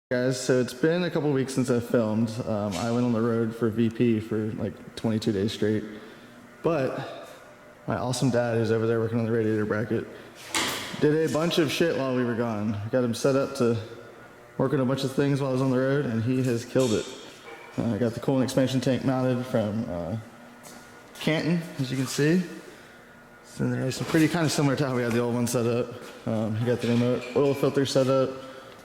Guys, so it's been a couple weeks since I filmed. I went on the road for VP for like 22 days straight. But my awesome dad, who's over there working on the radiator bracket, did a bunch of shit while we were gone. I got him set up to work on a bunch of things while I was on the road, and he has killed it. I got the coolant expansion tank mounted from Canton, as you can see. So there's pretty kind of similar to how we had the old one set up. He got the remote oil filter set up.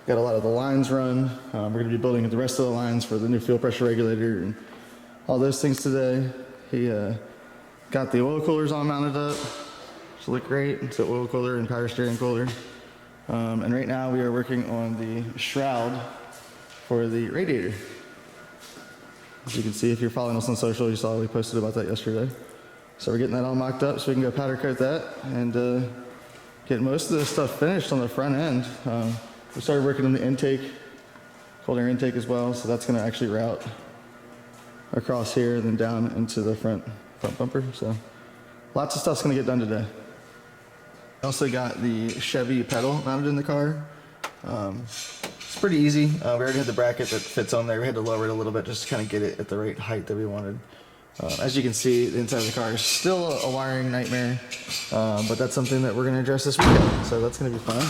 Got a lot of the lines run. We're going to be building the rest of the lines for the new fuel pressure regulator and all those things today. He got the oil coolers all mounted up, which look great. It's an oil cooler and power steering cooler. And right now we are working on the shroud for the radiator. As you can see, if you're following us on social, you saw we posted about that yesterday. So we're getting that all mocked up so we can go powder coat that and get most of this stuff finished on the front end. We started working on the intake, cold air intake as well, so that's going to actually route across here and then down into the front bumper. So lots of stuff's going to get done today. I also got the Chevy pedal mounted in the car. It's pretty easy. We already had the bracket that fits on there. We had to lower it a little bit just to kind of get it at the right height that we wanted. As you can see, the inside of the car is still a wiring nightmare, but that's something that we're going to address this weekend, so that's going to be fun.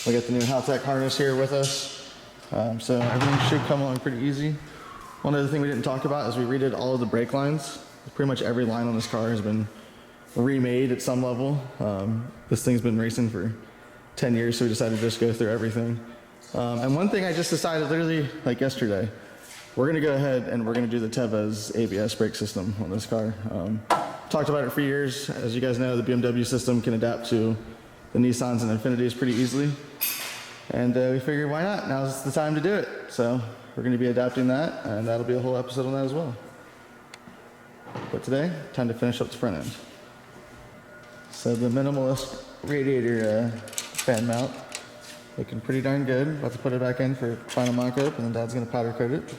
We got the new Haltech harness here with us, so everything should come along pretty easy. One other thing we didn't talk about is we redid all of the brake lines. Pretty much every line on this car has been remade at some level. This thing's been racing for 10 years, so we decided to just go through everything. And one thing I just decided literally like yesterday, we're gonna go ahead and we're gonna do the Teva's ABS brake system on this car. Talked about it for years. As you guys know, the BMW system can adapt to the Nissans and Infinitis pretty easily. And we figured, why not? Now's the time to do it. So we're gonna be adapting that, and that'll be a whole episode on that as well. But today, time to finish up the front end. So the minimalist radiator fan mount, looking pretty darn good. About to put it back in for final mock-up, and then Dad's gonna powder coat it.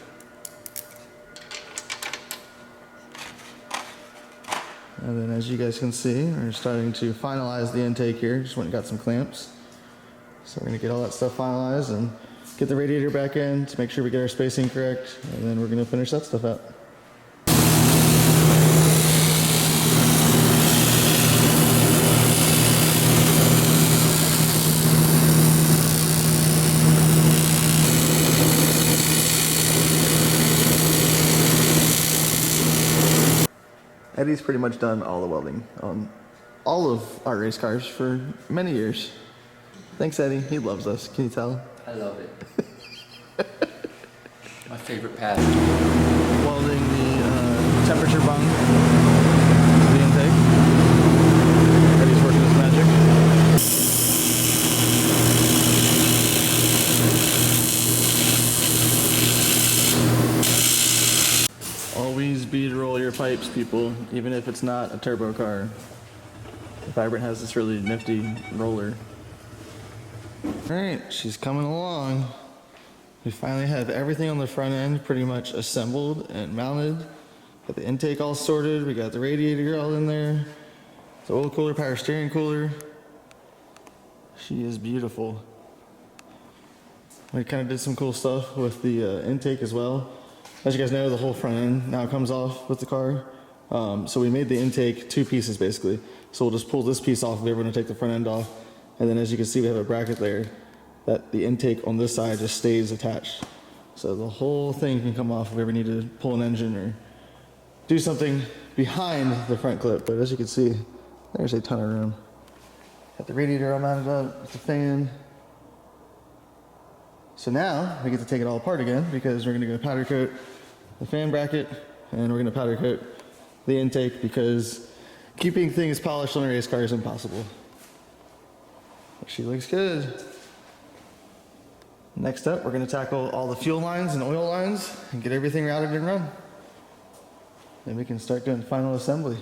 And then as you guys can see, we're starting to finalize the intake here. Just went and got some clamps. So we're gonna get all that stuff finalized and get the radiator back in to make sure we get our spacing correct, and then we're gonna finish that stuff out. Eddie's pretty much done all the welding on all of our race cars for many years. Thanks, Eddie. He loves us. Can you tell? I love it. My favorite path. Welding the temperature bung to the intake. Eddie's working his magic. Always bead roll your pipes, people, even if it's not a turbo car. The Vibrant has this really nifty roller. Alright, she's coming along. We finally have everything on the front end pretty much assembled and mounted. Got the intake all sorted, we got the radiator all in there. The oil cooler, power steering cooler. She is beautiful. We kind of did some cool stuff with the intake as well. As you guys know, the whole front end now comes off with the car. So we made the intake two pieces basically. So we'll just pull this piece off if we ever want to take the front end off. And then as you can see, we have a bracket there that the intake on this side just stays attached. So the whole thing can come off if we ever need to pull an engine or do something behind the front clip. But as you can see, there's a ton of room. Got the radiator all mounted up with the fan. So now we get to take it all apart again because we're gonna go powder coat the fan bracket and we're gonna powder coat the intake because keeping things polished on a race car is impossible. She looks good. Next up, we're gonna tackle all the fuel lines and oil lines and get everything routed and run. Then we can start doing final assembly.